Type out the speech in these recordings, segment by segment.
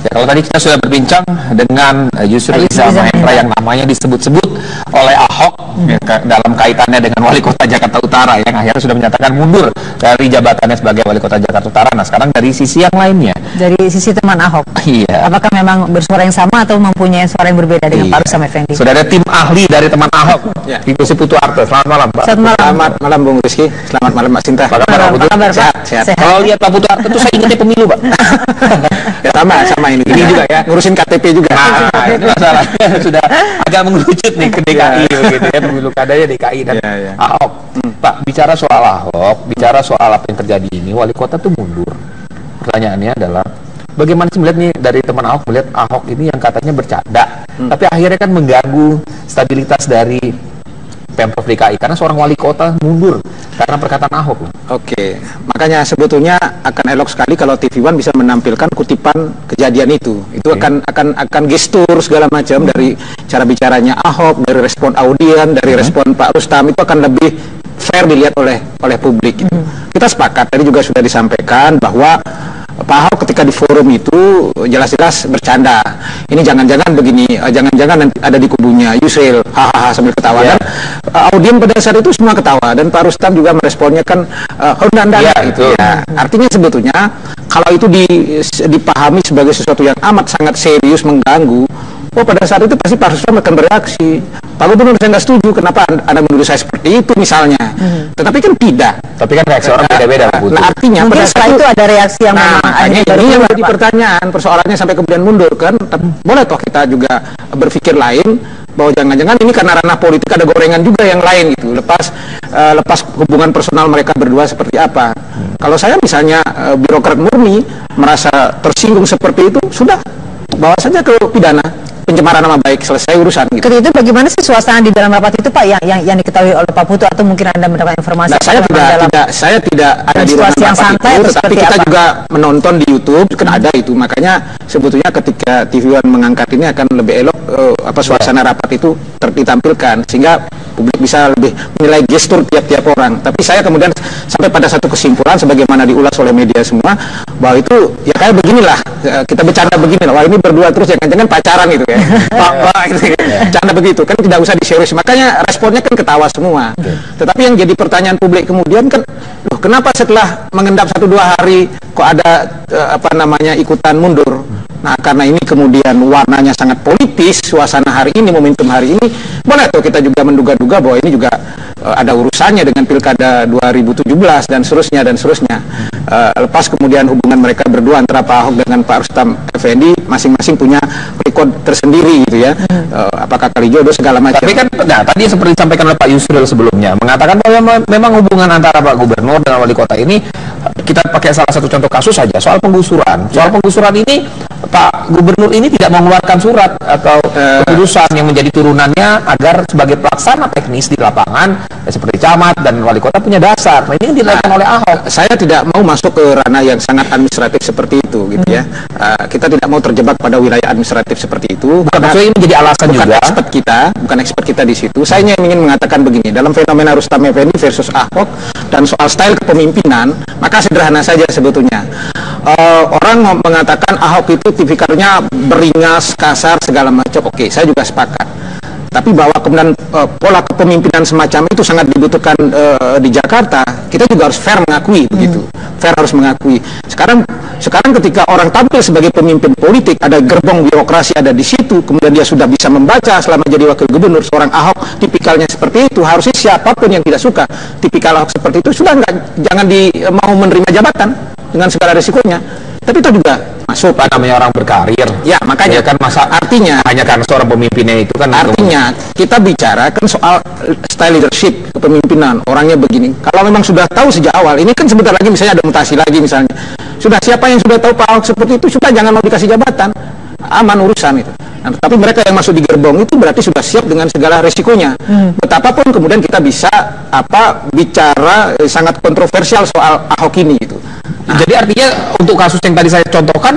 Ya, kalau tadi kita sudah berbincang dengan Yusril Iza Mahendra yang namanya disebut-sebut oleh Ahok dalam kaitannya dengan wali kota Jakarta Utara yang akhirnya sudah menyatakan mundur dari jabatannya sebagai wali kota Jakarta Utara. Nah, sekarang dari sisi yang lainnya, dari sisi teman Ahok, apakah memang bersuara yang sama atau mempunyai suara yang berbeda dengan Pak Rustam Effendi? Sudah ada tim ahli dari teman Ahok, Ibu Putu Arte. Selamat malam, Pak. Selamat malam Bung Rizky. Selamat malam Mbak Sinta. Apa kabar, Pak Putu? Sehat. Kalau lihat Pak Putu Arte itu saya ingatnya pemilu, Pak. Ya, sama ini juga ya, ngurusin KTP juga. Nah, itu masalahnya sudah agak mengerucut nih ke DKI gitu ya, pemilu kadanya DKI dan Ahok. Pak, bicara soal Ahok, bicara soal apa yang terjadi ini, wali kota tuh mundur. Pertanyaannya adalah bagaimana sih melihat nih dari teman Ahok, melihat Ahok ini yang katanya bercanda, tapi akhirnya kan mengganggu stabilitas dari Pemprov DKI karena seorang wali kota mundur karena perkataan Ahok. Oke, makanya sebetulnya akan elok sekali kalau TV One bisa menampilkan kutipan kejadian itu. Itu akan gestur segala macam dari cara bicaranya Ahok, dari respon audien, dari respon Pak Rustam, itu akan lebih fair dilihat oleh publik. Gitu. Kita sepakat, tadi juga sudah disampaikan bahwa Pak Ahok ketika di forum itu jelas-jelas bercanda. Ini jangan-jangan begini, jangan-jangan nanti ada di kubunya Yusril, hahaha sambil ketawa. Dan audien pada saat itu semua ketawa dan Pak Rustam juga meresponnya kan gitu. Ya. Artinya sebetulnya kalau itu dipahami sebagai sesuatu yang amat sangat serius mengganggu, pada saat itu pasti Pak Rustam akan bereaksi. Pak Gubernur, saya nggak setuju, kenapa Anda menuduh saya seperti itu misalnya. Tetapi kan tidak. Tapi kan reaksi orang beda-beda. Nah, artinya mungkin setelah itu ada reaksi yang ini yang menjadi pertanyaan, persoalannya sampai kemudian mundur kan. Boleh toh kita juga berpikir lain, bahwa jangan-jangan ini karena ranah politik ada gorengan juga yang lain gitu. Lepas hubungan personal mereka berdua seperti apa. Kalau saya misalnya birokrat murni merasa tersinggung seperti itu, sudah bawa saja ke pidana, pencemaran nama baik, selesai urusan gitu. Ketika itu bagaimana sih suasana di dalam rapat itu, Pak, yang diketahui oleh Pak Putu, atau mungkin Anda mendapat informasi? Nah, saya tidak ada di ruangan rapat itu, tetapi kita juga menonton di YouTube, kan ada itu. Makanya sebetulnya ketika TV One mengangkat ini akan lebih elok suasana rapat itu ditampilkan, sehingga publik bisa lebih menilai gestur tiap-tiap orang. Tapi saya kemudian sampai pada satu kesimpulan sebagaimana diulas oleh media semua, bahwa itu ya kayak beginilah, kita bercanda beginilah, wah ini berdua terus jangan-jangan pacaran gitu ya. Bercanda begitu kan, tidak usah diserius. Makanya responnya kan ketawa semua. Tetapi yang jadi pertanyaan publik kemudian kan, loh, kenapa setelah mengendap 1-2 hari kok ada ikutan mundur? Nah, karena ini kemudian warnanya sangat politis, suasana hari ini, momentum hari ini, boleh tuh kita juga menduga-duga bahwa ini juga ada urusannya dengan Pilkada 2017 dan seterusnya. Lepas kemudian hubungan mereka berdua antara Pak Ahok dengan Pak Rustam Effendi masing-masing punya rekod tersendiri gitu ya. Apakah kali jodoh segala macam. Tapi kan, tadi seperti disampaikan oleh Pak Yusril sebelumnya, mengatakan bahwa memang hubungan antara Pak Gubernur dan Wali Kota ini, kita pakai salah satu contoh kasus saja, soal penggusuran. Soal penggusuran ini, Pak Gubernur ini tidak mengeluarkan surat atau keputusan yang menjadi turunannya agar sebagai pelaksana teknis di lapangan, seperti camat dan wali kota punya dasar. Nah, ini yang dilakukan oleh Ahok. Saya tidak mau masuk ke ranah yang sangat administratif seperti itu, gitu ya. Kita tidak mau terjebak pada wilayah administratif seperti itu. Bukan ini menjadi alasan juga. Bukan expert kita di situ. Saya hanya ingin mengatakan begini, dalam fenomena Rustam Effendi versus Ahok dan soal style kepemimpinan, maka sederhana saja sebetulnya. Orang mengatakan Ahok itu tipikalnya beringas, kasar, segala macam. Oke, saya juga sepakat. Tapi bahwa kemudian pola kepemimpinan semacam itu sangat dibutuhkan di Jakarta, kita juga harus fair mengakui begitu. Fair harus mengakui. Sekarang ketika orang tampil sebagai pemimpin politik, ada gerbong birokrasi ada di situ, kemudian dia sudah bisa membaca selama jadi wakil gubernur, seorang Ahok tipikalnya seperti itu, harusnya siapapun yang tidak suka tipikal Ahok seperti itu sudah jangan mau menerima jabatan dengan segala risikonya. Tapi itu juga masuk, namanya orang berkarir. Ya, makanya kan artinya hanya karena seorang pemimpinnya itu kan. Artinya kita bicara kan soal style leadership, kepemimpinan, orangnya begini. Kalau memang sudah tahu sejak awal, ini kan sebentar lagi misalnya ada mutasi lagi misalnya. Sudah siapa yang sudah tahu Pak Ahok seperti itu, sudah jangan mau dikasih jabatan. Aman urusan itu. Nah, tapi mereka yang masuk di gerbong itu berarti sudah siap dengan segala resikonya. Betapapun kemudian kita bisa bicara sangat kontroversial soal Ahok ini gitu. Jadi artinya untuk kasus yang tadi saya contohkan,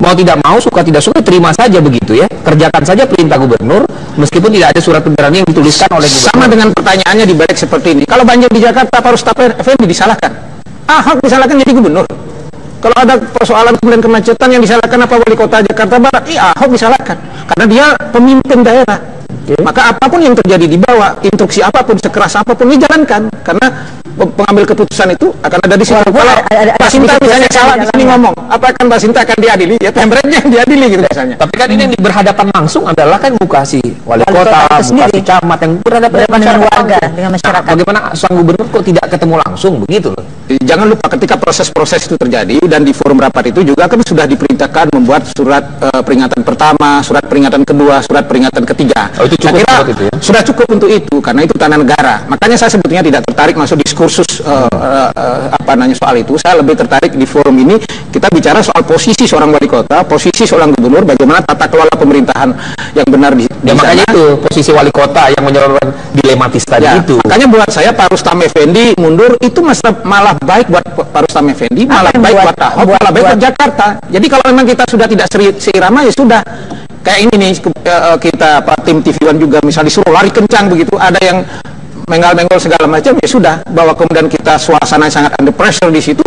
mau tidak mau, suka tidak suka, terima saja begitu ya, kerjakan saja perintah gubernur meskipun tidak ada surat pemberani yang dituliskan oleh gubernur. Sama dengan pertanyaannya di balik seperti ini, kalau banjir di Jakarta Pak Rustam Effendi disalahkan, Ahok disalahkan jadi gubernur. Kalau ada persoalan kemudian kemacetan yang disalahkan apa wali kota Jakarta Barat? Iya, Ahok disalahkan karena dia pemimpin daerah. Maka apapun yang terjadi di bawah, instruksi apapun, sekeras apapun dijalankan, karena pengambil keputusan itu akan ada di situ. Kalau Mbak Sinta misalnya salah di sini ngomong, apakah Mbak Sinta akan diadili? Ya temperatnya yang diadili gitu misalnya. Tapi kan ini yang berhadapan langsung adalah kan Bupati, wali kota, Bupati, camat yang berhadapan dengan warga, dengan masyarakat. Bagaimana sang gubernur kok tidak ketemu langsung begitu loh? Jangan lupa ketika proses-proses itu terjadi dan di forum rapat itu juga kan sudah diperintahkan membuat surat peringatan pertama, surat peringatan kedua, surat peringatan ketiga. Oh, itu cukup, saya kira itu ya? Sudah cukup untuk itu karena itu tanah negara. Makanya saya sebetulnya tidak tertarik masuk diskursus soal itu. Saya lebih tertarik di forum ini kita bicara soal posisi seorang wali kota, posisi seorang gubernur, bagaimana tata kelola pemerintahan yang benar di makanya itu posisi wali kota yang menyebabkan dilematis tadi itu. Makanya buat saya Pak Rustam Effendi mundur itu malah baik buat Pak Rustam Effendi, malah baik buat Ahok, malah baik buat Jakarta. Jadi kalau memang kita sudah tidak seirama ya sudah. Kayak ini nih kita tim TV One juga misalnya disuruh lari kencang begitu, ada yang mengal-menggol segala macam, ya sudah, bahwa kemudian kita suasana sangat under pressure di situ.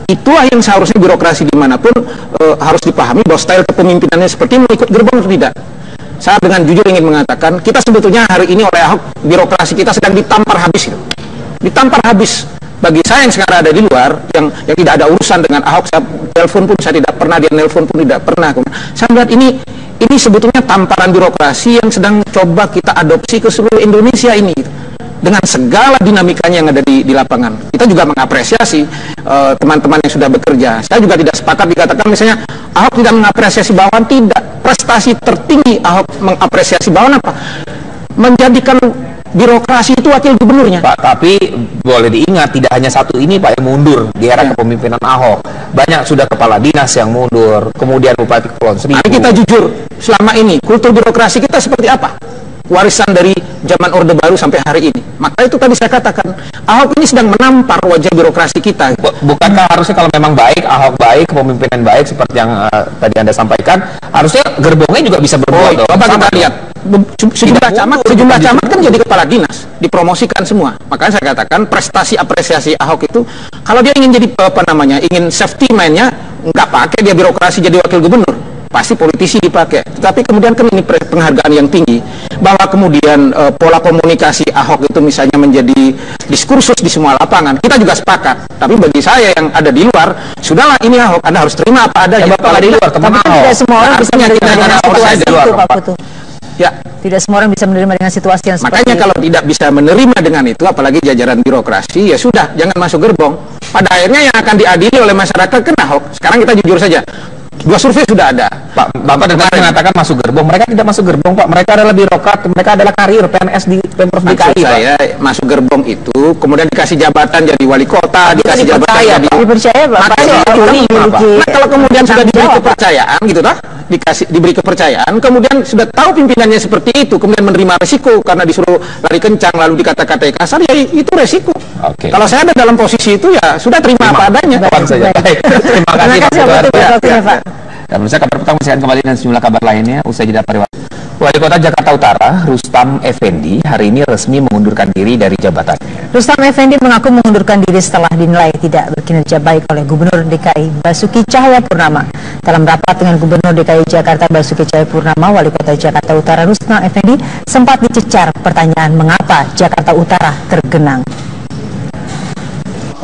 Itulah yang seharusnya birokrasi dimanapun harus dipahami bahwa style kepemimpinannya seperti mengikut gerbong atau tidak. Saya dengan jujur ingin mengatakan kita sebetulnya hari ini oleh Ahok birokrasi kita sedang ditampar habis gitu. Ditampar habis. Bagi saya yang sekarang ada di luar yang tidak ada urusan dengan Ahok, saya telepon pun saya tidak pernah, dia nelpon pun tidak pernah. Saya melihat ini sebetulnya tamparan birokrasi yang sedang coba kita adopsi ke seluruh Indonesia ini gitu. Dengan segala dinamikanya yang ada di lapangan. Kita juga mengapresiasi teman-teman yang sudah bekerja. Saya juga tidak sepakat dikatakan misalnya Ahok tidak mengapresiasi bawahan, tidak. Prestasi tertinggi Ahok mengapresiasi bawahan apa? Menjadikan birokrasi itu wakil gubernurnya. Pak, tapi boleh diingat tidak hanya satu ini Pak yang mundur di era kepemimpinan Ahok. Banyak sudah kepala dinas yang mundur, kemudian Bupati Kepulauan Seribu. Tapi kita jujur, selama ini kultur birokrasi kita seperti apa? Warisan dari zaman Orde Baru sampai hari ini. Maka itu tadi saya katakan, Ahok ini sedang menampar wajah birokrasi kita. Bukankah harusnya kalau memang baik, Ahok baik, kepemimpinan baik seperti yang tadi Anda sampaikan, harusnya gerbongnya juga bisa berbuat dong. Coba kita lihat, sejumlah camat kan jadi kepala dinas, dipromosikan semua. Makanya saya katakan prestasi apresiasi Ahok itu, kalau dia ingin jadi ingin safety man-nya, nggak pakai dia birokrasi jadi wakil gubernur. Pasti politisi dipakai, tapi kemudian kan ini penghargaan yang tinggi bahwa kemudian pola komunikasi Ahok itu misalnya menjadi diskursus di semua lapangan, kita juga sepakat. Tapi bagi saya yang ada di luar, sudahlah ini Ahok, Anda harus terima apa adanya. Bapak di luar, teman Ahok. Tidak semua orang bisa menerima dengan situasi itu, Pak Putu. Ya, tidak semua orang bisa menerima dengan situasi yang seperti makanya kalau tidak bisa menerima dengan itu, apalagi jajaran birokrasi, ya sudah, jangan masuk gerbong. Pada akhirnya yang akan diadili oleh masyarakat kan Ahok. Sekarang kita jujur saja. 2 survei sudah ada. Pak, Bapak tadi mengatakan masuk gerbong. Mereka tidak masuk gerbong, Pak. Mereka adalah birokrat. Mereka adalah karir PNS di Pemprov DKI, Pak. Saya masuk gerbong itu, kemudian dikasih jabatan jadi wali kota, dikasih jabatan jadi dipercaya, Bapak. Nah, kalau kemudian sudah diberi kepercayaan, gitu toh, diberi kepercayaan, kemudian sudah tahu pimpinannya seperti itu, kemudian menerima resiko karena disuruh lari kencang lalu dikata-katai kasar, ya itu resiko. Kalau saya ada dalam posisi itu, ya sudah terima apa adanya. Terima kasih, Pak. Dan pemirsa, kabar petang masih akan kembali dengan sejumlah kabar lainnya usai jeda pariwara. Wali Kota Jakarta Utara, Rustam Effendi, hari ini resmi mengundurkan diri dari jabatannya. Rustam Effendi mengaku mengundurkan diri setelah dinilai tidak berkinerja baik oleh Gubernur DKI Basuki Cahayapurnama. Dalam rapat dengan Gubernur DKI Jakarta Basuki Cahayapurnama, Wali Kota Jakarta Utara Rustam Effendi sempat dicecar pertanyaan mengapa Jakarta Utara tergenang.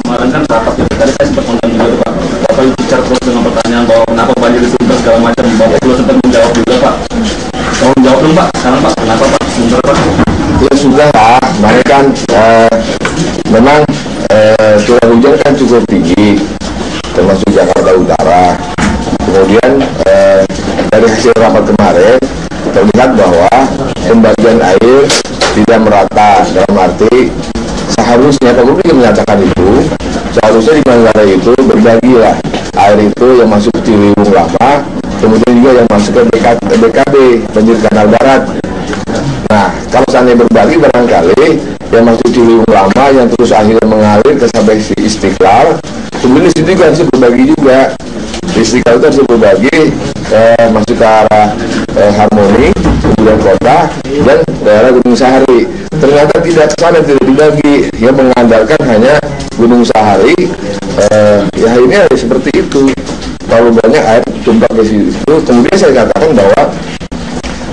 Kemarin kan rapat tadi saya sempat undang juga Pak. Bapak bicara terus dengan pertanyaan bahwa kenapa banjir itu segala macam. Bapak juga sempat menjawab juga Pak. Tolong jawab dong Pak. Sekarang Pak, kenapa Pak? Sebentar Pak. Ya sudah Pak, kemarin kan memang curah hujan kan cukup tinggi, termasuk Jakarta Utara. Kemudian dari hasil rapat kemarin terlihat bahwa pembagian air tidak merata, dalam arti seharusnya publik menyatakan itu, seharusnya di Manggarai itu berbagilah air itu yang masuk ke Ciliwung Lama, kemudian juga yang masuk ke BKB, banjir Kanal Barat. Nah, kalau seandainya berbagi barangkali yang masuk Ciliwung Lama yang terus akhirnya mengalir ke sampai Istiqlal, kemudian di situ kan harus berbagi juga. Di Istiqlal itu harus berbagi masuk ke arah Harmoni, kemudian kota, kemudian daerah Gunung Sahari. Ternyata tidak sana, tidak dibagi, ya mengandalkan hanya Gunung Sahari. Ya ini seperti itu. Terlalu banyak air tumpah ke situ. Kemudian saya katakan bahwa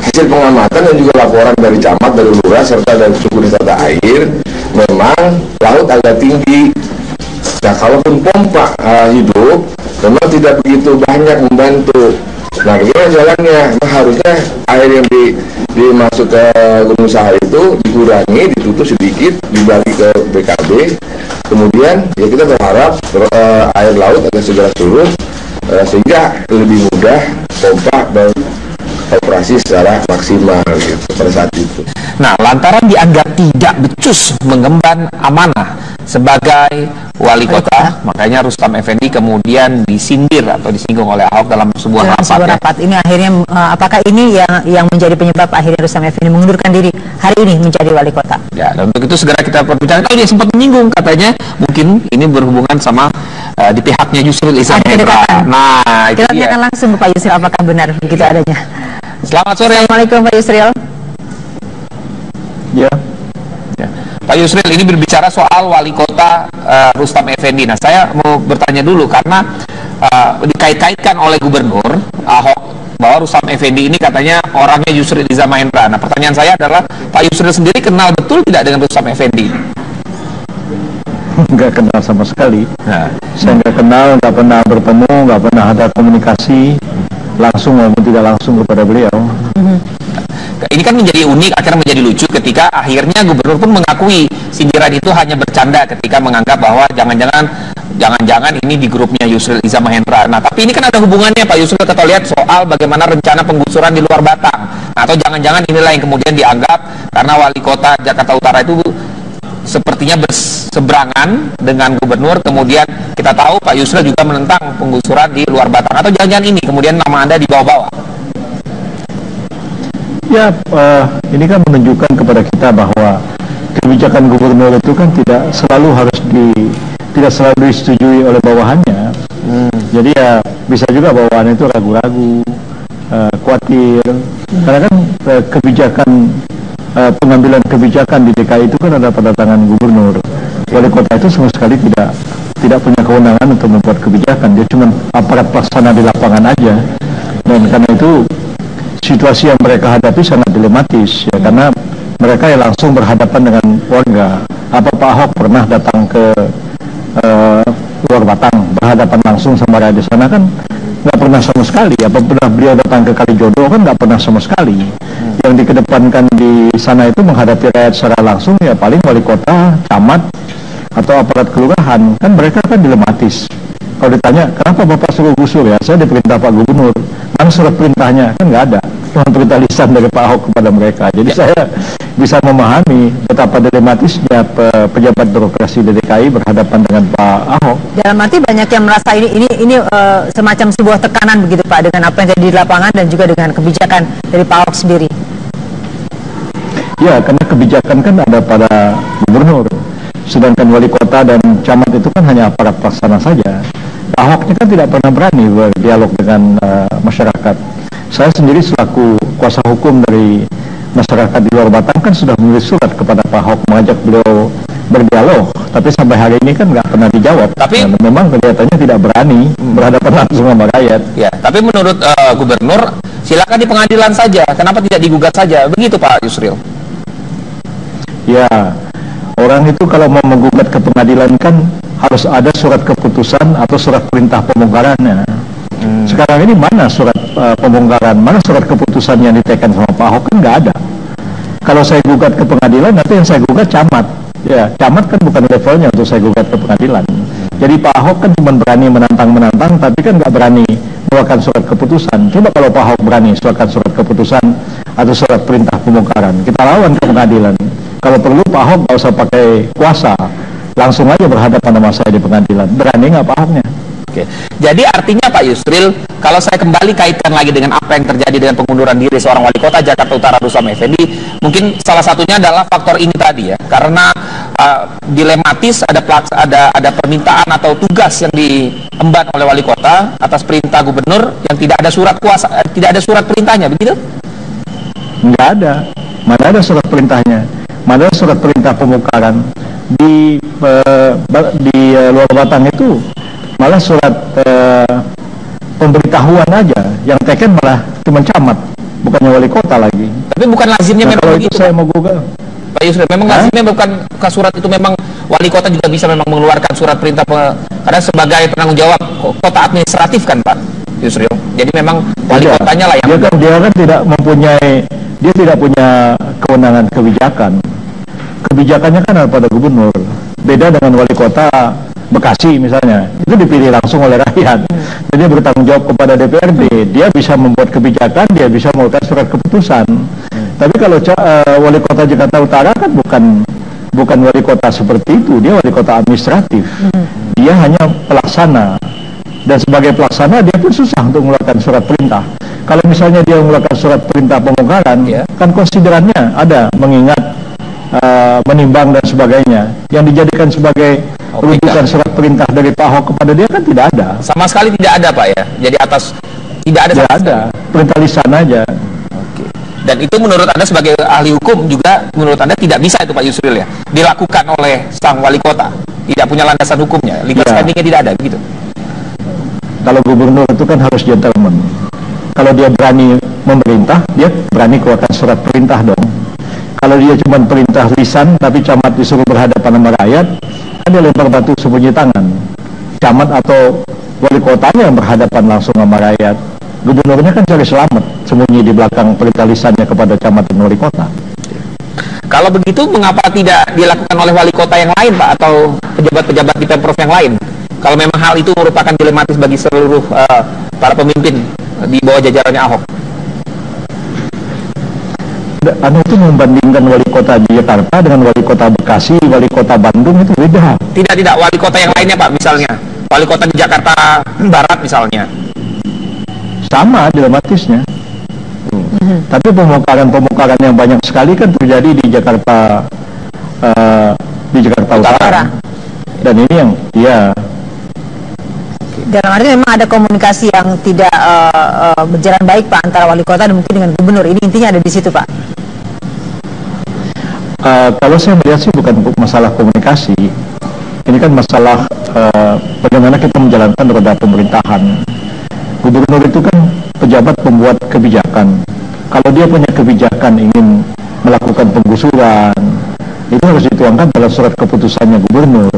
hasil pengamatan dan juga laporan dari camat, dari lurah, serta dari suku tata air, memang laut agak tinggi. Nah, kalaupun pompa hidup, memang tidak begitu banyak membantu. Nah, bagaimana jalannya? Nah, harusnya air yang dimasuk ke Gunung Sahari itu dikurangi, ditutup sedikit, dibagi ke BKB. Kemudian ya kita berharap air laut akan segera surut, sehingga lebih mudah pompa dan operasi secara maksimal gitu, pada saat itu. Nah, lantaran dianggap tidak becus mengemban amanah sebagai wali kota, makanya Rustam Effendi kemudian disindir atau disinggung oleh Ahok dalam sebuah rapat. Ini akhirnya apakah ini yang menjadi penyebab akhirnya Rustam Effendi mengundurkan diri hari ini menjadi wali kota? Ya, dan untuk itu segera kita perbincangkan. Kalau dia sempat menyinggung, katanya mungkin ini berhubungan sama di pihaknya Yusril Iza Mahendra. Nah, kita tanyakan langsung ke Pak Yusril apakah benar begitu adanya. Selamat sore. Assalamualaikum Pak Yusril. Ya. Pak Yusril, ini berbicara soal wali kota Rustam Effendi. Nah, saya mau bertanya dulu karena dikait-kaitkan oleh Gubernur Ahok bahwa Rustam Effendi ini katanya orangnya Yusril Iza Mahendra. Nah, pertanyaan saya adalah Pak Yusril sendiri kenal betul tidak dengan Rustam Effendi? Nggak kenal sama sekali. Nah, saya nggak kenal, nggak pernah bertemu, nggak pernah ada komunikasi langsung maupun tidak langsung kepada beliau. Ini kan menjadi unik, akhirnya menjadi lucu ketika akhirnya Gubernur pun mengakui sindiran itu hanya bercanda ketika menganggap bahwa jangan-jangan ini di grupnya Yusril Iza Mahendra. Nah, tapi ini kan ada hubungannya Pak Yusril, kita lihat soal bagaimana rencana penggusuran di luar Batang. Nah, atau jangan-jangan inilah yang kemudian dianggap karena wali kota Jakarta Utara itu sepertinya berseberangan dengan Gubernur, kemudian kita tahu Pak Yusril juga menentang penggusuran di luar Batang. Atau jangan-jangan ini kemudian nama Anda dibawa-bawa? Ya, ini kan menunjukkan kepada kita bahwa kebijakan gubernur itu kan tidak selalu disetujui oleh bawahannya. Jadi ya bisa juga bawahan itu ragu-ragu, khawatir. Karena kan pengambilan kebijakan di DKI itu kan ada pada tangan gubernur. Wali kota itu sama sekali tidak punya kewenangan untuk membuat kebijakan. Dia cuma aparat pelaksana di lapangan aja. Dan karena itu situasi yang mereka hadapi sangat dilematis ya, karena mereka yang langsung berhadapan dengan warga. Apa Pak Ahok pernah datang ke luar Batang berhadapan langsung sama rakyat di sana? Kan nggak pernah sama sekali. Apa pernah beliau datang ke Kalijodo? Kan nggak pernah sama sekali. Yang dikedepankan di sana itu menghadapi rakyat secara langsung ya paling wali kota, camat atau aparat kelurahan. Kan mereka kan dilematis. Kalau ditanya, kenapa Bapak suruh gusur ya? Saya diperintah Pak Gubernur. Mana surat perintahnya? Kan nggak ada. Cuma perintah lisan dari Pak Ahok kepada mereka. Jadi saya bisa memahami betapa dilematisnya pejabat birokrasi di DKI berhadapan dengan Pak Ahok. Dalam arti banyak yang merasa ini semacam sebuah tekanan begitu Pak, dengan apa yang terjadi di lapangan dan juga dengan kebijakan dari Pak Ahok sendiri. Ya, karena kebijakan kan ada pada Gubernur. Sedangkan wali kota dan camat itu kan hanya aparat pelaksana saja. Ahoknya kan tidak pernah berani berdialog dengan masyarakat. Saya sendiri selaku kuasa hukum dari masyarakat di luar Batang kan sudah menulis surat kepada Pak Ahok mengajak beliau berdialog, tapi sampai hari ini kan nggak pernah dijawab. Tapi memang kelihatannya tidak berani berhadapan langsung sama rakyat. Ya, tapi menurut Gubernur silakan di pengadilan saja. Kenapa tidak digugat saja? Begitu Pak Yusril. Ya, orang itu kalau mau menggugat ke pengadilan kan harus ada surat keputusan atau surat perintah pembongkarannya. Sekarang ini mana surat pembongkaran, mana surat keputusan yang ditekan sama Pak Ahok? Kan nggak ada. Kalau saya gugat ke pengadilan, nanti yang saya gugat camat. Ya, camat kan bukan levelnya untuk saya gugat ke pengadilan. Jadi Pak Ahok kan cuma berani menantang, tapi kan nggak berani mengeluarkan surat keputusan. Coba kalau Pak Ahok berani mengeluarkan surat keputusan atau surat perintah pembongkaran, kita lawan ke pengadilan. Kalau perlu Pak Ahok nggak usah pakai kuasa, langsung aja berhadapan sama saya di pengadilan. Berani nggak Pak Ahoknya? Oke. Jadi artinya Pak Yusril, kalau saya kembali kaitkan lagi dengan apa yang terjadi dengan pengunduran diri seorang wali kota Jakarta Utara Rustam Effendi, mungkin salah satunya adalah faktor ini tadi ya, karena dilematis ada permintaan atau tugas yang diemban oleh wali kota atas perintah gubernur yang tidak ada surat kuasa, tidak ada surat perintahnya, begitu? Nggak ada. Mana ada surat perintahnya? Mana ada surat perintah pemukaran? Di Luar Batang itu malah surat pemberitahuan aja, yang teken malah cuma camat, bukannya wali kota lagi. Tapi bukan lazimnya memang kalau begitu, itu saya mau Google. Pak Yusril, memang lazimnya bukan ke surat itu, memang wali kota juga bisa memang mengeluarkan surat perintah karena sebagai penanggung jawab kota administratif kan Pak Yusril. Jadi memang wali kotanya lah yang dia kan tidak mempunyai, dia tidak punya kewenangan kebijakan. Kebijakannya kan ada pada gubernur. Beda dengan wali kota Bekasi misalnya, itu dipilih langsung oleh rakyat. Jadi dia bertanggung jawab kepada DPRD. Dia bisa membuat kebijakan, dia bisa mengeluarkan surat keputusan. Tapi kalau wali kota Jakarta Utara kan bukan wali kota seperti itu, dia wali kota administratif. Dia hanya pelaksana. Dan sebagai pelaksana dia pun susah untuk mengeluarkan surat perintah. Kalau misalnya dia mengeluarkan surat perintah pemukaran, kan konsiderannya ada mengingat, menimbang dan sebagainya. Yang dijadikan sebagai rujukan surat perintah dari Pak Ahok kepada dia kan tidak ada. Sama sekali tidak ada Pak ya. Jadi tidak ada. Tidak ada. Perintah lisan aja. Dan itu menurut Anda sebagai ahli hukum juga, menurut Anda tidak bisa itu Pak Yusril ya, dilakukan oleh sang wali kota, tidak punya landasan hukumnya, legal standingnya tidak ada begitu. Kalau gubernur itu kan harus gentleman. Kalau dia berani memerintah, dia berani keluarkan surat perintah dong. Kalau dia cuma perintah lisan, tapi camat disuruh berhadapan sama rakyat, kan dia lempar batu sembunyi tangan. Camat atau wali kotanya yang berhadapan langsung sama rakyat. Gubernurnya kan cari selamat, sembunyi di belakang perintah lisannya kepada camat dan wali kota. Kalau begitu, mengapa tidak dilakukan oleh wali kota yang lain Pak, atau pejabat-pejabat di Pemprov yang lain? Kalau memang hal itu merupakan dilematis bagi seluruh para pemimpin di bawah jajarannya Ahok. Anda itu membandingkan wali kota di Jakarta dengan wali kota Bekasi, wali kota Bandung itu beda. Tidak, wali kota yang lainnya Pak, misalnya wali kota di Jakarta Barat misalnya. Sama dilematisnya. Tapi pemukaran yang banyak sekali kan terjadi di Jakarta Utara. Dan ini yang dalam arti memang ada komunikasi yang tidak berjalan baik Pak antara wali kota dan mungkin dengan gubernur. Ini intinya ada di situ Pak. Kalau saya melihat sih bukan masalah komunikasi. Ini kan masalah bagaimana kita menjalankan roda pemerintahan. Gubernur itu kan pejabat pembuat kebijakan. Kalau dia punya kebijakan ingin melakukan penggusuran, itu harus dituangkan dalam surat keputusannya gubernur.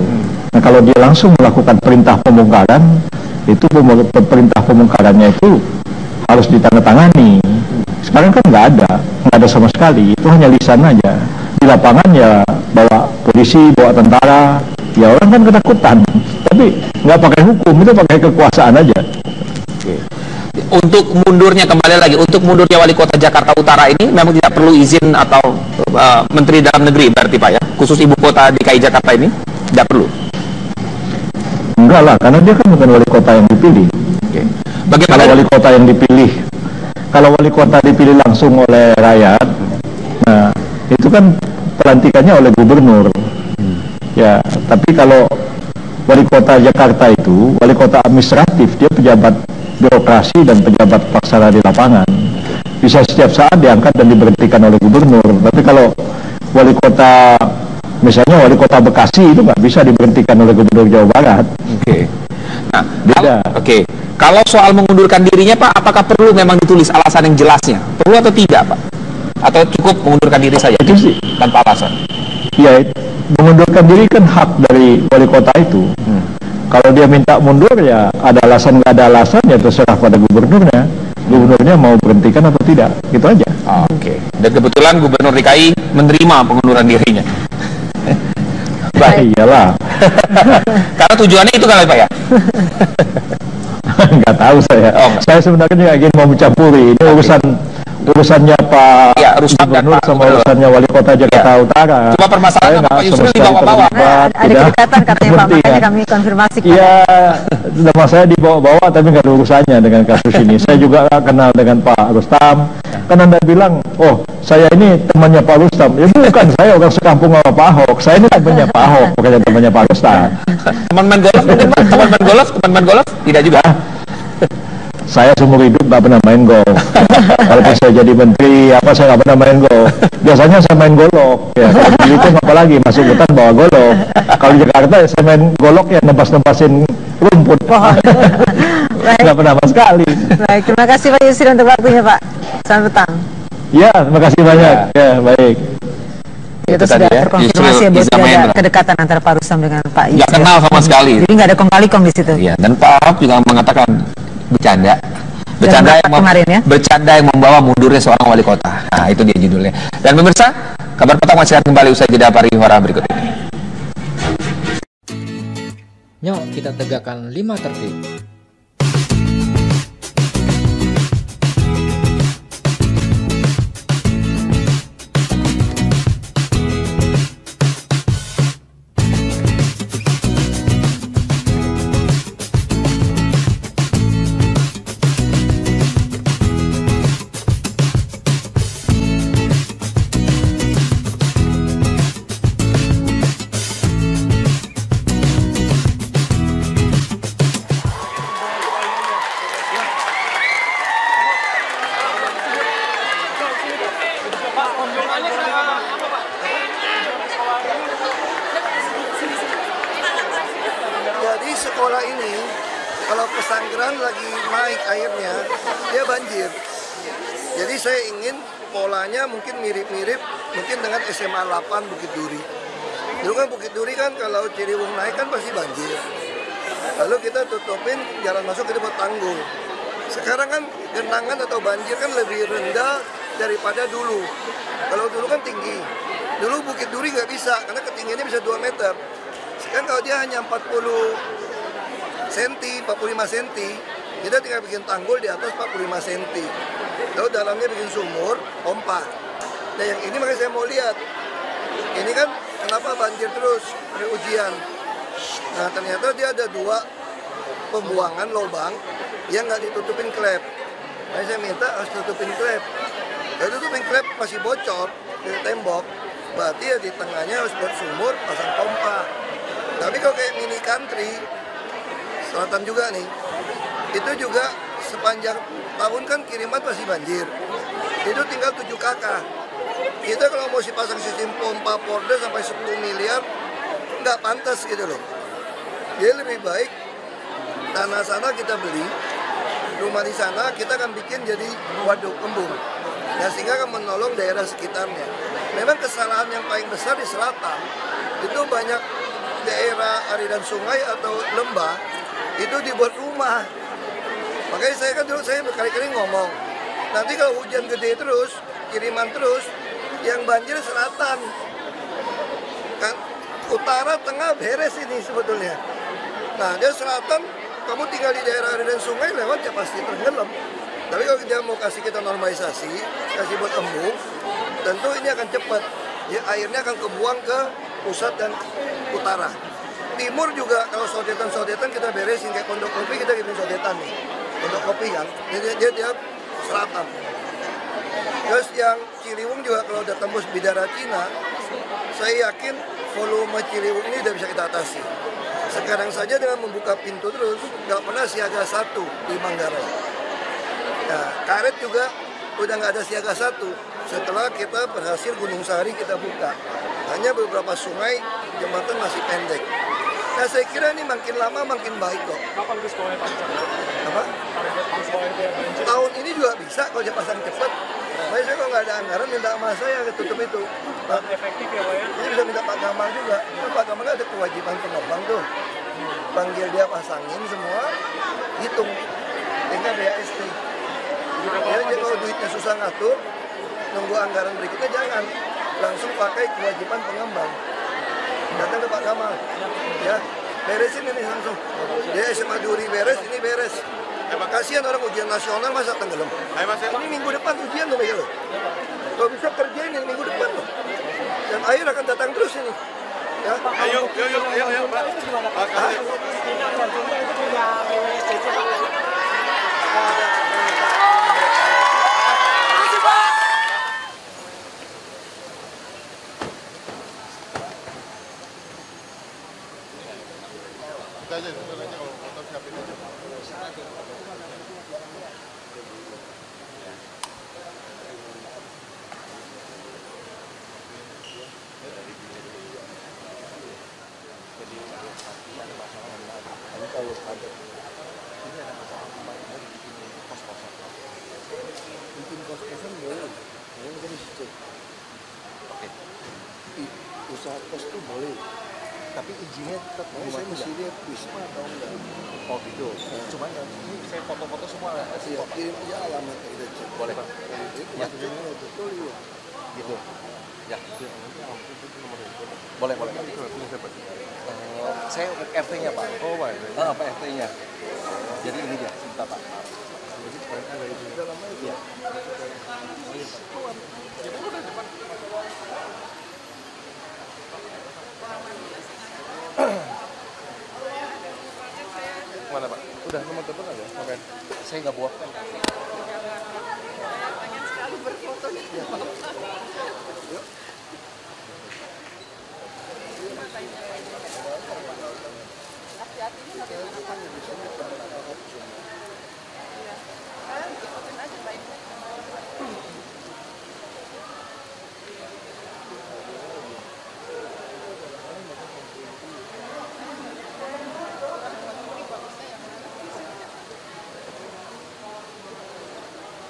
Nah kalau dia langsung melakukan perintah pemungkaran, itu perintah pemungkarannya itu harus ditandatangani. Sekarang kan nggak ada sama sekali. Itu hanya lisan aja. Di lapangan ya bawa polisi, bawa tentara, ya orang kan ketakutan. Tapi nggak pakai hukum, itu pakai kekuasaan aja. Untuk mundurnya, kembali lagi, untuk mundurnya wali kota Jakarta Utara ini memang tidak perlu izin atau Menteri Dalam Negeri berarti Pak ya, khusus ibu kota DKI Jakarta ini tidak perlu. Enggak lah, karena dia kan bukan wali kota yang dipilih. Bagaimana kalau wali kota yang dipilih, kalau wali kota dipilih langsung oleh rakyat, nah itu kan pelantikannya oleh gubernur. Ya, tapi kalau wali kota Jakarta itu wali kota administratif, dia pejabat birokrasi dan pejabat pelaksana di lapangan, bisa setiap saat diangkat dan diberhentikan oleh gubernur. Tapi kalau wali kota, misalnya wali kota Bekasi, itu nggak bisa diberhentikan oleh gubernur Jawa Barat. Nah, beda. Kalau soal mengundurkan dirinya Pak, apakah perlu memang ditulis alasan yang jelasnya? Perlu atau tidak Pak? Atau cukup mengundurkan diri saja itu sih tanpa alasan? Ya, mengundurkan diri kan hak dari wali kota itu. Kalau dia minta mundur ya ada alasan, nggak ada alasan ya terserah pada gubernurnya. Gubernurnya mau berhentikan atau tidak, gitu aja. Dan kebetulan gubernur DKI menerima pengunduran dirinya. Baik, iyalah. Karena tujuannya itu kan Pak ya? Nggak tahu saya. Saya sebenarnya ingin mau mencampuri. Ini urusannya Pak Gubernur sama urusannya Wali Kota Jakarta Utara. Cuma permasalahan Pak Yusril dibawa-bawa. Ada kedekatan katanya Pak, makanya kami konfirmasi. Iya, nama saya dibawa-bawa tapi nggak ada urusannya dengan kasus ini. Saya juga kenal dengan Pak Rustam. Kan Anda bilang, oh saya ini temannya Pak Rustam. Ya bukan, saya orang sekampung sama Pak Ahok. Saya ini temannya Pak Ahok, bukan temannya Pak Rustam. Teman main golf mungkin Pak? Teman main golf? Tidak juga? saya seumur hidup nggak pernah main golf. Walaupun saya jadi menteri, saya nggak pernah main golf. Biasanya saya main golok. Ya, kalau di Belitung apalagi masuk hutan bawa golok. Kalau di Jakarta saya main golok ya nebas-nebasin rumput. Nggak pernah sama sekali. Baik, terima kasih Pak Yusri untuk waktunya Pak. Selamat petang. Ya, terima kasih banyak. Ya, baik. Itu sudah ya, terkonfirmasi ya, bahwa tidak ada kedekatan antara Pak Rustam dengan Pak Yusri. Nggak kenal sama sekali. Jadi nggak ada kong-kali-kong di situ. Iya, dan Pak Ahok juga mengatakan bercanda kemarin, ya? Bercanda yang membawa mundurnya seorang wali kota. Nah, itu dia judulnya. Dan pemirsa, kabar petang masih akan kembali usai jeda pariwara berikut ini. Yuk kita tegakkan 5 tertib. Jadi sekolah ini kalau pesanggeran lagi naik airnya, dia banjir. Jadi saya ingin polanya mungkin mirip-mirip mungkin dengan SMA 8 Bukit Duri. Dulu kan Bukit Duri kan kalau Ciliwung naik kan pasti banjir. Lalu kita tutupin jalan masuk kita buat tanggul. Sekarang kan genangan atau banjir kan lebih rendah daripada dulu. Kalau dulu kan tinggi. Dulu Bukit Duri nggak bisa karena ketinggiannya bisa 2 meter. Sekarang kalau dia hanya 40 cm, 45 cm, kita tinggal bikin tanggul di atas 45 cm. Lalu dalamnya bikin sumur, pompa. Nah yang ini makanya saya mau lihat. Ini kan kenapa banjir terus dari ujian. Nah ternyata dia ada 2 pembuangan lubang yang nggak ditutupin klep. Nah saya minta harus tutupin klep. Kalau tutupin klep masih bocor dari tembok, berarti ya di tengahnya harus buat sumur, pasang pompa. Tapi kalau kayak mini country, selatan juga nih, itu juga sepanjang tahun kan kiriman masih banjir. Itu tinggal 7 kakak. Kita kalau mau pasang sistem pompa porda sampai 10 miliar, nggak pantas gitu loh. Jadi lebih baik tanah sana kita beli, rumah di sana kita akan bikin jadi waduk embung. Nah sehingga akan menolong daerah sekitarnya. Memang kesalahan yang paling besar di selatan, itu banyak daerah aliran sungai atau lembah itu dibuat rumah. Makanya saya kan dulu saya berkali-kali ngomong, nanti kalau hujan gede terus, kiriman terus, yang banjir selatan, kan utara tengah beres ini sebetulnya. Nah dia selatan, kamu tinggal di daerah aliran sungai lewat ya pasti tenggelam. Tapi kalau dia mau kasih kita normalisasi, kasih buat embung, tentu ini akan cepat. Ya, airnya akan kebuang ke pusat dan utara. Timur juga kalau sodetan kita beresin kayak Pondok Kopi kita bikin sodetan nih. Pondok Kopi kan, dia selatan. Terus yang Ciliwung juga kalau udah tembus Bidara Cina, saya yakin volume Ciliwung ini udah bisa kita atasi. Sekarang saja dengan membuka pintu terus, nggak pernah siaga 1 di Manggarai. Nah, karet juga udah nggak ada siaga 1 setelah kita berhasil Gunung Sahari kita buka. Hanya beberapa sungai jembatan masih pendek. Nah saya kira ini makin lama makin baik kok. Kapan ke sekolahnya Pak? Apa? Tahun ini juga bisa kalau dia pasang cepat. Makanya saya kalau nggak ada anggaran minta sama saya tutup itu. Pak, efektif ya Pak ya? Ini bisa minta Pak Gamal juga. Nah, Pak Gamal ada kewajiban pengembang tuh. Panggil dia pasangin semua, hitung. Tinggal BAST. Jadi kalau duitnya susah ngatur, nunggu anggaran berikutnya jangan. Langsung pakai kewajiban pengembang. Datang ke Pak Gamal, ya beresin ini langsung. Dia SMA Duri beres, ini beres. Kasihan orang ujian nasional masa tenggelam. Ini minggu depan ujian loh, ya loh. Kalau bisa kerjain ini minggu depan loh. Dan air akan datang terus ini. Ya. Ayo, Pak. Aja, kalau siapin aja. ada masalah yang lain. Tapi kalau ada ini ada masalah apa yang bikin kos-kosan. Bikin kos-kosan boleh kan dicek. Oke. Usaha kos itu boleh. Tapi izinnya tetap saya mesti lihat Wisma atau enggak. Oh gitu. Cuman ini saya foto-foto semua. Iya, kirim aja alamatnya kita cek. Boleh Pak. Ya. Betul ya. Gitu. Ya. Boleh. Saya RT-nya Pak. Oh baik. Pak RT-nya. Jadi ini dia, sebentar Pak. Jadi ada di dalamnya ya. Jadi udah depan. Mana Pak? Udah nomor telepon aja. Oke. Saya nggak buat. Pengen sekali berfoto nih. Ya, Pak. Yuk. Hati-hati nih nanti ikutin aja baiknya.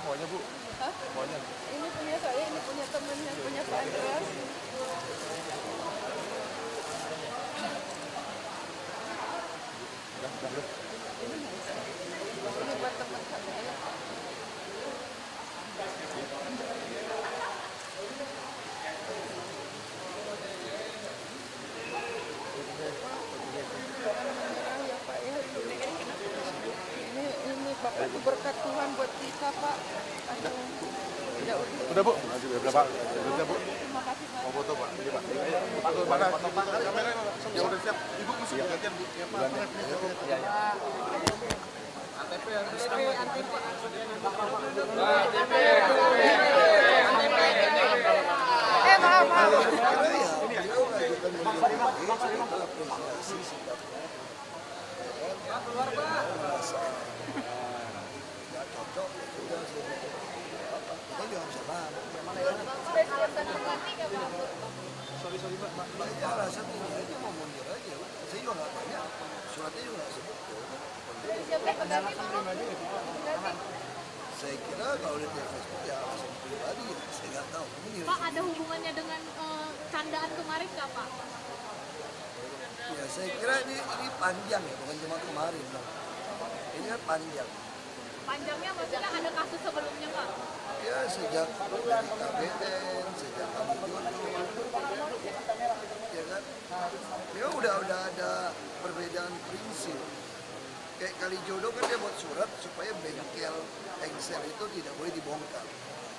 Maunya Bu? Hah? Maunya? Ini punya saya, ini punya temennya, punya Pak Andreas. Ini buat teman saya. Ya Pak ya. Ini Bapak itu berkat Tuhan buat kita Pak. Aduh. Ya Udah Bu? Berapa? Udah Bu? Terima kasih Pak. Mau foto Pak? Ini Pak. Pak mana? Kamera ya udah siap. Ibu mesti gantian Bu. Ya Pak. Iya. ATP harus ATP. Sorry Pak. Ya rasa ini aja mau mundur aja. Saya juga nggak banyak. Suratnya juga nggak sebut. Saya kira kalau lihat di Facebook ya langsung pribadi ya. Saya nggak tahu. Pak ada hubungannya dengan candaan kemarin nggak Pak? Ya saya kira ini panjang ya, bukan cuma kemarin. Bang. Ini kan panjang. Panjangnya maksudnya ada kasus sebelumnya Pak? Ya sejak dari KBN, sejak kami jodoh, ya kan? Ya udah ada perbedaan prinsip. Kayak kali jodoh kan dia buat surat supaya bengkel engsel itu tidak boleh dibongkar.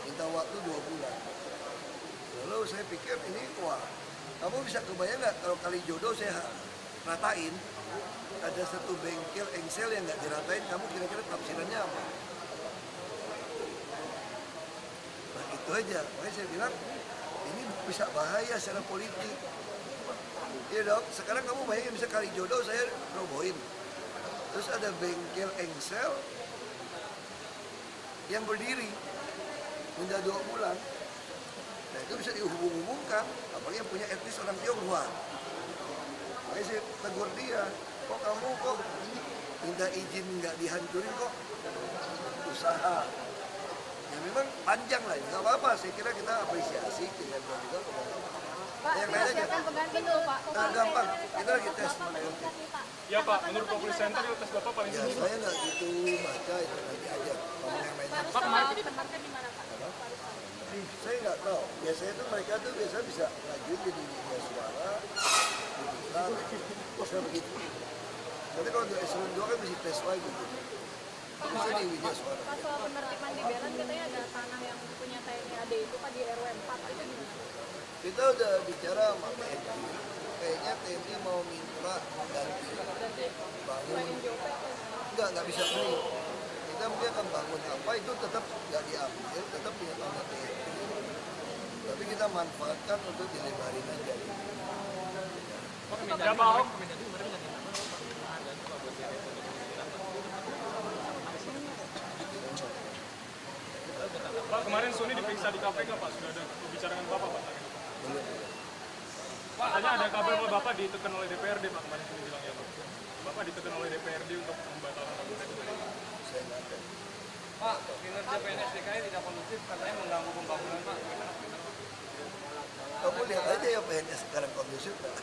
Minta waktu 2 bulan. Lalu saya pikir ini wah, kamu bisa kebayang nggak kalau kali jodoh saya ratain, ada satu bengkel engsel yang nggak diratain, kamu kira-kira tafsirannya apa? Nah itu aja, makanya saya bilang ini bisa bahaya secara politik. Iya dok, sekarang kamu bayangin bisa kali jodoh saya robohin. Terus ada bengkel engsel yang berdiri, minta 2 bulan. Nah itu bisa dihubung-hubungkan, apalagi yang punya etnis orang Tionghoa. Makanya saya tegur dia, kok kamu kok minta izin nggak dihancurin kok usaha. Ya memang panjang lah, nggak apa-apa. Saya kira kita apresiasi, kita juga Pak, kita siapkan pengganti tuh Pak. Nah, gampang, kita lagi tes. Ya Pak, menurut Populi Center itu tes Bapak paling ya, tinggi. saya nggak gitu baca itu nanti aja. Ngomong yang lainnya. Pak, kemarin ditempatkan di mana Pak? Saya nggak tahu. Biasanya tuh mereka tuh biasa bisa ngajuin jadi media suara, bisa begitu. Tapi kalau untuk eselon 2 kan mesti tes lagi gitu. Bisa di media suara. Pas soal penertiban di Belan katanya ada tanah yang punya TNI AD itu Pak di RW 4 itu gimana? Kita udah bicara sama TNI. Kayaknya TNI mau minta ganti bangun. Nggak bisa beli. Kita mungkin akan bangun apa itu tetap nggak diambil, tetap punya tanah TNI. Tapi kita manfaatkan untuk dilebarin aja. Ya Pak Ahok. Pak, kemarin Sony diperiksa di KPK Pak, sudah ada pembicaraan Bapak Pak? Belum. Pak, Katanya ada kabar bahwa Bapak ditekan oleh DPRD, Pak, kemarin sini bilang ya, Pak. Bapak ditekan oleh DPRD untuk membatalkan agenda itu. Pak, kinerja PNS DKI tidak kondusif, katanya mengganggu pembangunan, Pak. Kamu lihat aja ya PNS sekarang kondusif nggak?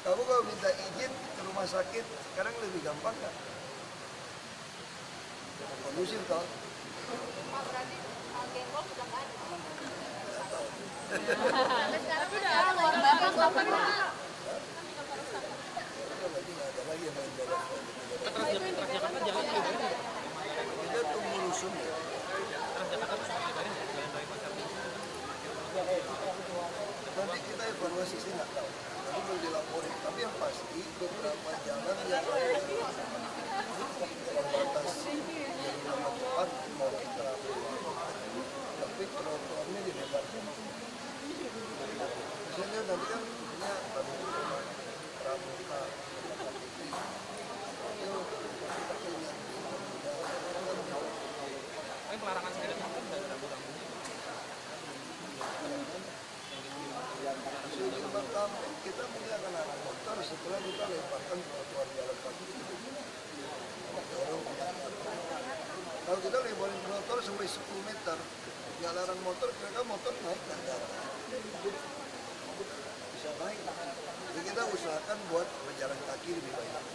Kamu kalau minta izin ke rumah sakit sekarang lebih gampang nggak? Kondusif toh? Pak, berarti gembong sudah nggak ada. Tapi udah ada luar batas Bapak. Berarti nggak ada lagi yang main bola. Transjakarta jangan dilebarin. Kita tunggu rusun ya. Transjakarta bisa dilebarin selain dari pasar. Nanti kita evaluasi, saya nggak tahu. Nanti belum dilaporin. Tapi yang pasti beberapa jalan yang batas dari lama cepat mau kita tapi trotoarnya dilebarkan. Misalnya nanti kan punya pramuka, Tapi pelarangan sepeda motor sudah ada bukan? Kita punya anak-anak motor setelah kita lemparkan trotoar jalan kaki. Kalau kita lebarin trotoar sampai 10 meter, jalanan motor, mereka motor naik ke atas. Bisa naik. Jadi kita usahakan buat berjalan kaki lebih baik.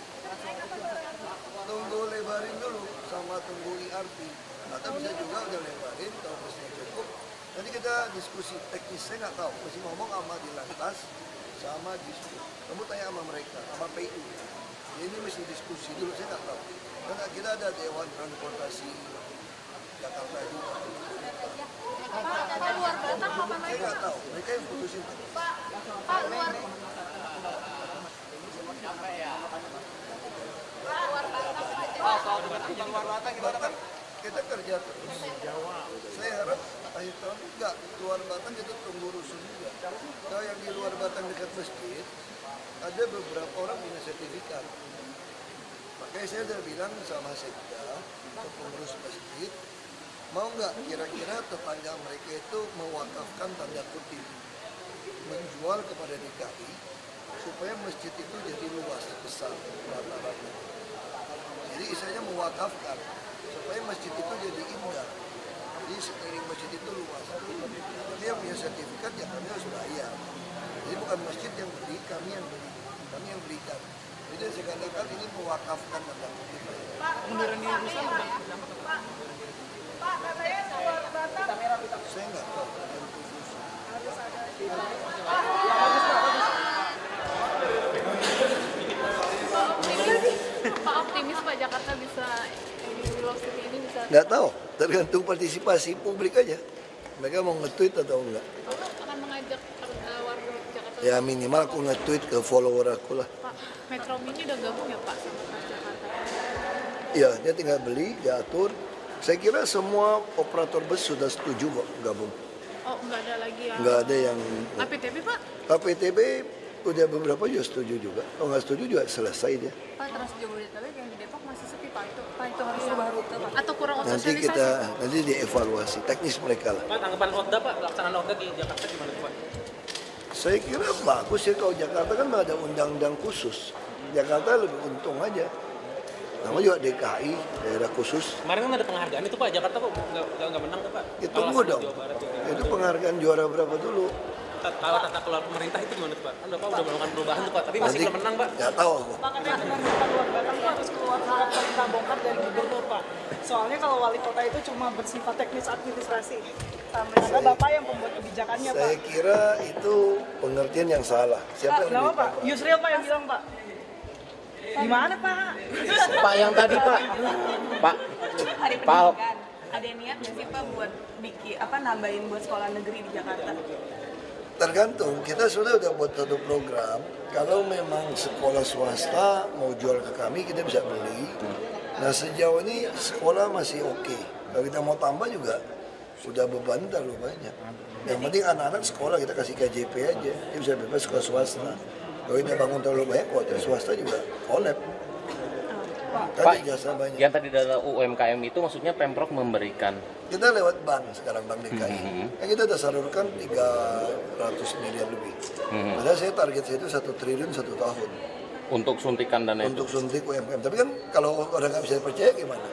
Tunggu lebarin dulu sama tunggu IRP. Atau bisa juga udah lebarin, kalau busnya cukup. Nanti kita diskusi teknis, saya nggak tahu. Mesti ngomong sama di lantas, sama distrik. Kamu tanya sama mereka, sama PU. Ini mesti diskusi dulu, saya nggak tahu. Karena kita ada Dewan Transportasi Jakarta juga. Pak, luar batas apa Saya nggak tahu, mereka yang putusin. Pak, luar batas. Kita kerja terus. Saya harap akhir tahun enggak luar Batang kita tunggu rusun juga. Kalau yang di luar Batang dekat masjid, ada beberapa orang punya sertifikat. Makanya saya sudah bilang sama Sekda, ke pengurus masjid, mau nggak kira-kira tetangga mereka itu mewakafkan tanda kutip, menjual kepada DKI, supaya masjid itu jadi luas, besar, rata-rata. Jadi istilahnya mewakafkan, supaya masjid itu jadi indah. Jadi sekeliling masjid itu luas. Tapi yang punya sertifikat ya kami harus bayar. Jadi bukan masjid yang beli, kami yang beli, kami yang belikan. Jadi saya katakan ini mewakafkan tanda kutip. Pak, katanya luar batas. Saya nggak tahu. Pak optimis Pak Jakarta bisa di velocity ini bisa. Nggak tahu, tergantung partisipasi publik aja. Mereka mau nge-tweet atau enggak. Akan mengajak warga Jakarta. Ya minimal aku nge-tweet ke follower aku lah. Pak, Metro Mini udah gabung ya Pak sama Transjakarta? Iya, dia tinggal beli, dia atur. Saya kira semua operator bus sudah setuju kok gabung. Oh, nggak ada lagi ya? Nggak ada yang... APTB Pak? APTB udah beberapa juga setuju juga. Kalau nggak setuju juga selesai dia. Pak, Trans Jabodetabek yang di Depok masih sepi Pak itu. Pak itu harus ubah rute Pak? Atau kurang sosialisasi? Nanti dievaluasi, teknis mereka lah. Pak, tanggapan Otda Pak, pelaksanaan Otda di Jakarta gimana Pak? Saya kira bagus ya, kalau Jakarta kan ada undang-undang khusus. Jakarta lebih untung aja. Nama juga DKI, daerah khusus. Kemarin kan ada penghargaan itu Pak, Jakarta kok nggak menang tuh Pak? Ya tunggu dong, itu penghargaan juara berapa dulu? Kalau tata kelola pemerintah itu gimana tuh Pak? Kan Bapak udah melakukan perubahan tuh Pak, tapi masih belum menang Pak. Nggak tahu aku. Pak, katanya pemerintah luar Batang itu harus keluar surat perintah bongkar dari gubernur Pak. Soalnya kalau wali kota itu cuma bersifat teknis administrasi. Ada Bapak yang pembuat kebijakannya Pak. Saya kira itu pengertian yang salah. Siapa yang kenapa Pak? Yusril Pak yang bilang Pak. Gimana Pak? Pak yang tadi Pak. Pak. Hari pendidikan. Ada niat nggak sih Pak buat bikin nambahin buat sekolah negeri di Jakarta? Tergantung, kita sudah buat satu program. Kalau memang sekolah swasta mau jual ke kami, kita bisa beli. Nah sejauh ini sekolah masih oke. Kalau kita mau tambah juga, sudah beban terlalu banyak. Yang penting anak-anak sekolah kita kasih KJP aja, dia bisa bebas sekolah swasta. Kalau kita bangun terlalu banyak, hotel swasta juga kolab. Pak, jasa banyak. Yang tadi dana UMKM itu maksudnya Pemprov memberikan? Kita lewat bank sekarang, Bank DKI. Kita udah salurkan 300 miliar lebih. Padahal target saya itu 1 triliun 1 tahun. Untuk suntikan dana itu? Untuk suntik UMKM. Tapi kan kalau orang nggak bisa percaya gimana?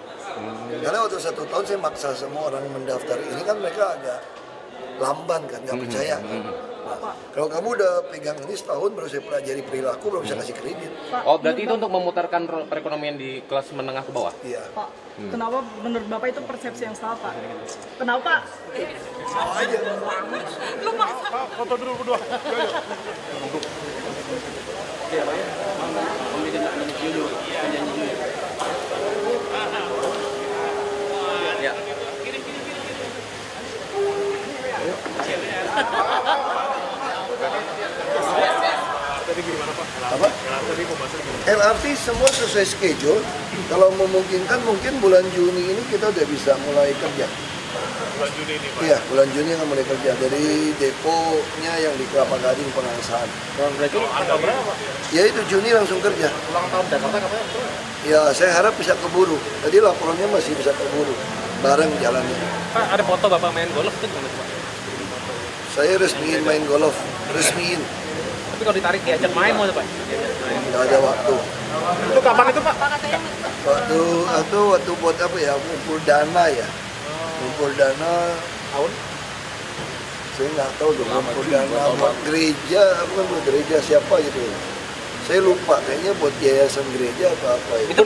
Karena waktu 1 tahun saya maksa semua orang mendaftar ini kan mereka agak lamban kan, nggak percaya. Nah, kalau kamu udah pegang ini setahun baru saya pelajari perilaku, baru bisa kasih kredit. Oh, berarti itu untuk memutarkan perekonomian di kelas menengah ke bawah? Iya. Pak, kenapa menurut Bapak itu persepsi yang salah, Pak? Kenapa? Salah aja. Lu maksa. Pak, foto dulu berdua. Ya. Apa? LRT semua sesuai schedule. Kalau memungkinkan mungkin bulan Juni ini kita udah bisa mulai kerja. Bulan Juni ini, Pak? Iya, bulan Juni akan mulai kerja dari deponya yang di Kelapa Gading Pengasahan. Berarti tanggal berapa? Ya itu Juni langsung kerja. Ulang tahun Jakarta kapan? Ya saya harap bisa keburu. Tadi laporannya masih bisa keburu. Bareng jalannya. Pak, ada foto Bapak main golf itu gimana Pak? Saya resmiin main golf, resmiin. Tapi kalau ditarik diajak main mau Pak? Nggak ada waktu. Itu kapan itu Pak? Waktu buat apa ya? Ngumpul dana ya. Ngumpul dana tahun? Saya nggak tahu dong. Ngumpul dana buat gereja, bukan buat gereja siapa gitu. Saya lupa. Kayaknya buat yayasan gereja atau apa ya. Itu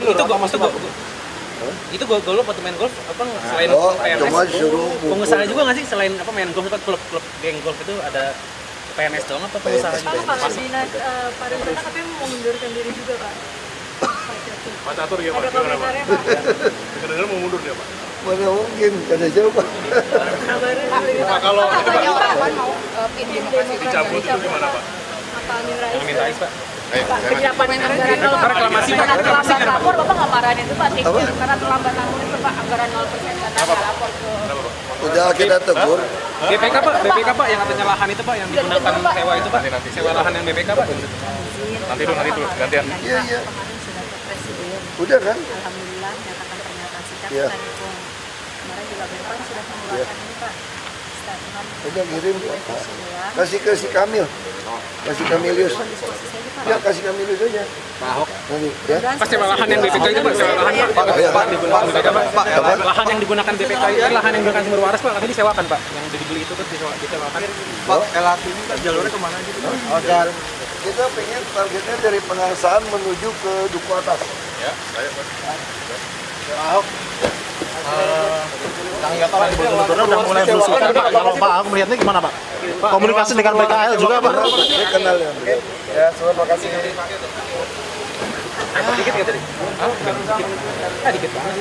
golf atau main golf apa selain cuma PNS? suruh Pengusaha juga nggak sih selain apa main golf itu klub geng golf itu ada PNS doang apa pengusaha juga? Kalau dinas pariwisata katanya mau mengundurkan diri juga Pak. Pak Catur ya Pak? Ada komentarnya Pak? Dengar-dengar mau mundur dia Pak? Mana mungkin, kada jauh Pak. Pak kalau katanya orang mau pindah demokrasi dicabut itu gimana Pak? Apa Amin Rais? Amin Rais Pak. Penyerapan anggaran reklamasi karena terlambat lapor Bapak nggak marahin itu Pak karena terlambat lapor itu Pak anggaran 0% karena nggak lapor ke udah kita tegur. BPK Pak yang katanya lahan itu Pak yang digunakan sewa itu Pak sewa lahan yang BPK Pak. Nanti dulu gantian. Iya. Udah kan? Alhamdulillah nyatakan pernyataan sikap Iya. tadi pun kemarin juga Menpan sudah mengeluarkan ini Pak statement. Udah kirim kasih ke si Kamil. Kasih Kamilius. Ya kasih Kamilius aja. Pak Ahok. Nanti ya. Pas sewa lahan yang BPK itu Pak, sewa lahan Pak digunakan BPK Pak. Lahan yang digunakan BPK itu lahan yang digunakan sumber waras Pak, katanya disewakan Pak. Yang dibeli itu kan disewakan. Pak, LRT ini kan jalurnya kemana gitu? Kita pengen targetnya dari Pengasahan menuju ke Duku Atas. Ya, saya Pak. Ahok, Kang Gatot lagi betul-betul udah mulai berusukan Pak. Kalau Pak Ahok melihatnya gimana Pak? Komunikasi dengan PKL juga Pak? Saya kenal ya. Ya, terima kasih. Dikit ya tadi? Dikit banget.